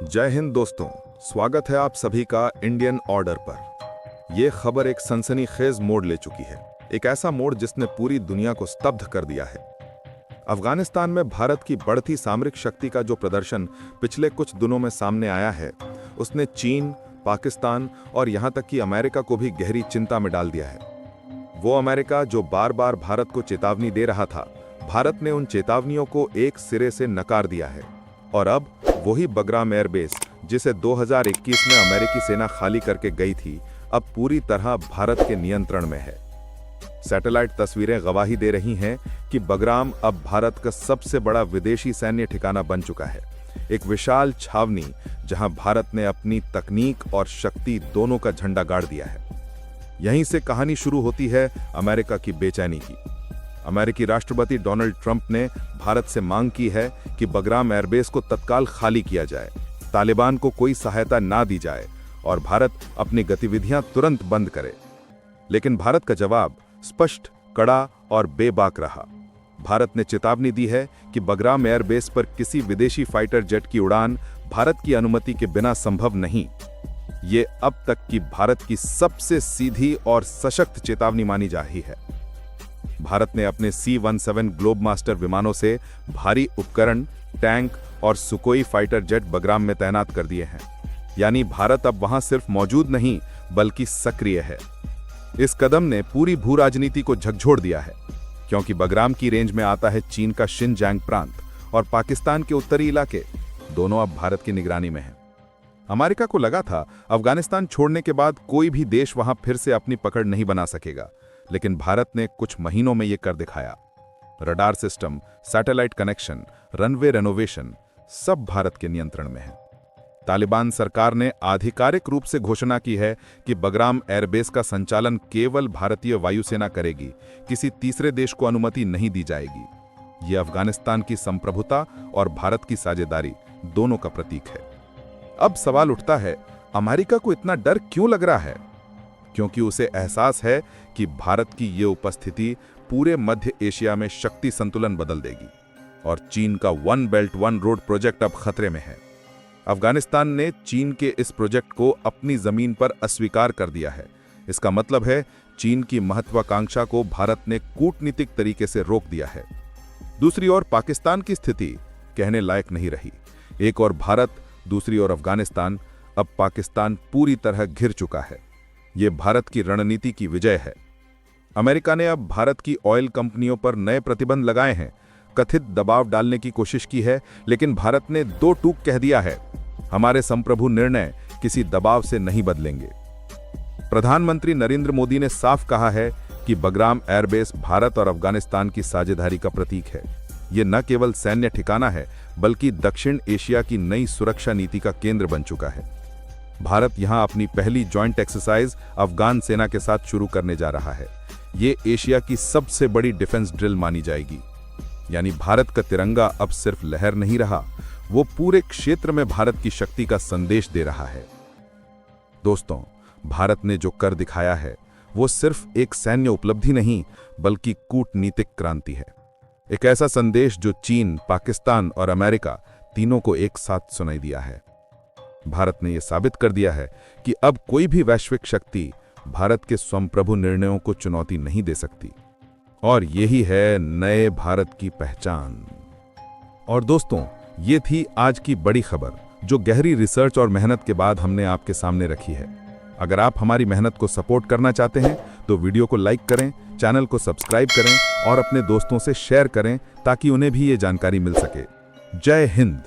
जय हिंद दोस्तों, स्वागत है आप सभी का इंडियन ऑर्डर पर। यह खबर एक सनसनीखेज मोड़ ले चुकी है, एक ऐसा मोड़ जिसने पूरी दुनिया को स्तब्ध कर दिया है। अफगानिस्तान में भारत की बढ़ती सामरिक शक्ति का जो प्रदर्शन पिछले कुछ दिनों में सामने आया है, उसने चीन, पाकिस्तान और यहां तक कि अमेरिका को भी गहरी चिंता में डाल दिया है। वो अमेरिका जो बार बार भारत को चेतावनी दे रहा था, भारत ने उन चेतावनियों को एक सिरे से नकार दिया है। और अब वही बगराम एयरबेस, जिसे 2021 में अमेरिकी सेना खाली करके गई थी, अब पूरी तरह भारत के नियंत्रण में है। सैटेलाइट तस्वीरें गवाही दे रही हैं कि बगराम अब भारत का सबसे बड़ा विदेशी सैन्य ठिकाना बन चुका है, एक विशाल छावनी जहां भारत ने अपनी तकनीक और शक्ति दोनों का झंडा गाड़ दिया है। यहीं से कहानी शुरू होती है अमेरिका की बेचैनी की। अमेरिकी राष्ट्रपति डोनाल्ड ट्रंप ने भारत से मांग की है कि बगराम एयरबेस को तत्काल खाली किया जाए, तालिबान को कोई सहायता ना दी जाए और भारत अपनी गतिविधियां तुरंत बंद करे। लेकिन भारत का जवाब स्पष्ट, कड़ा और बेबाक रहा। भारत ने चेतावनी दी है कि बगराम एयरबेस पर किसी विदेशी फाइटर जेट की उड़ान भारत की अनुमति के बिना संभव नहीं। ये अब तक की भारत की सबसे सीधी और सशक्त चेतावनी मानी जा रही है। भारत ने अपने C-17 ग्लोबमास्टर विमानों से भारी उपकरण, टैंक और सुकोई फाइटर जेट बगराम में तैनात कर दिए हैं। यानी भारत अब वहां सिर्फ मौजूद नहीं बल्कि सक्रिय है। इस कदम ने पूरी भू राजनीति को झकझोर दिया है, क्योंकि बगराम की रेंज में आता है चीन का शिनजांग प्रांत और पाकिस्तान के उत्तरी इलाके, दोनों अब भारत की निगरानी में हैं। अमेरिका को लगा था अफगानिस्तान छोड़ने के बाद कोई भी देश वहां फिर से अपनी पकड़ नहीं बना सकेगा, लेकिन भारत ने कुछ महीनों में यह कर दिखाया। Radar system, satellite connection, runway renovation, सब भारत के नियंत्रण में है। तालिबान सरकार ने आधिकारिक रूप से घोषणा की है कि बगराम एयरबेस का संचालन केवल भारतीय वायुसेना करेगी, किसी तीसरे देश को अनुमति नहीं दी जाएगी। यह अफगानिस्तान की संप्रभुता और भारत की साझेदारी दोनों का प्रतीक है। अब सवाल उठता है, अमेरिका को इतना डर क्यों लग रहा है? क्योंकि उसे एहसास है कि भारत की ये उपस्थिति पूरे मध्य एशिया में शक्ति संतुलन बदल देगी और चीन का one belt one road project अब खतरे में है। अफगानिस्तान ने चीन के इस प्रोजेक्ट को अपनी जमीन पर अस्वीकार कर दिया है। इसका मतलब है चीन की महत्वाकांक्षा को भारत ने कूटनीतिक तरीके से रोक दिया है। दूसरी ओर पाकिस्तान की स्थिति कहने लायक नहीं रही। एक ओर भारत, दूसरी ओर अफगानिस्तान। अब पाकिस्तान पूरी तरह घिर चुका है। ये भारत की रणनीति की विजय है। अमेरिका ने अब भारत की ऑयल कंपनियों पर नए प्रतिबंध लगाए हैं, कथित दबाव डालने की कोशिश की है, लेकिन भारत ने दो टूक कह दिया है, हमारे संप्रभु निर्णय किसी दबाव से नहीं बदलेंगे। प्रधानमंत्री नरेंद्र मोदी ने साफ कहा है कि बगराम एयरबेस भारत और अफगानिस्तान की साझेदारी का प्रतीक है। ये न केवल सैन्य ठिकाना है, बल्कि दक्षिण एशिया की नई सुरक्षा नीति का केंद्र बन चुका है। भारत यहां अपनी पहली जॉइंट एक्सरसाइज अफगान सेना के साथ शुरू करने जा रहा है। ये एशिया की सबसे बड़ी डिफेंस ड्रिल मानी जाएगी। यानी भारत का तिरंगा अब सिर्फ लहर नहीं रहा, वो पूरे क्षेत्र में भारत की शक्ति का संदेश दे रहा है। दोस्तों, भारत ने जो कर दिखाया है वो सिर्फ एक सैन्य उपलब्धि नहीं, बल्कि कूटनीतिक क्रांति है। एक ऐसा संदेश जो चीन, पाकिस्तान और अमेरिका तीनों को एक साथ सुनाई दिया है। भारत ने यह साबित कर दिया है कि अब कोई भी वैश्विक शक्ति भारत के संप्रभु निर्णयों को चुनौती नहीं दे सकती। और यही है नए भारत की पहचान। और दोस्तों, ये थी आज की बड़ी खबर, जो गहरी रिसर्च और मेहनत के बाद हमने आपके सामने रखी है। अगर आप हमारी मेहनत को सपोर्ट करना चाहते हैं तो वीडियो को लाइक करें, चैनल को सब्सक्राइब करें और अपने दोस्तों से शेयर करें, ताकि उन्हें भी ये जानकारी मिल सके। जय हिंद।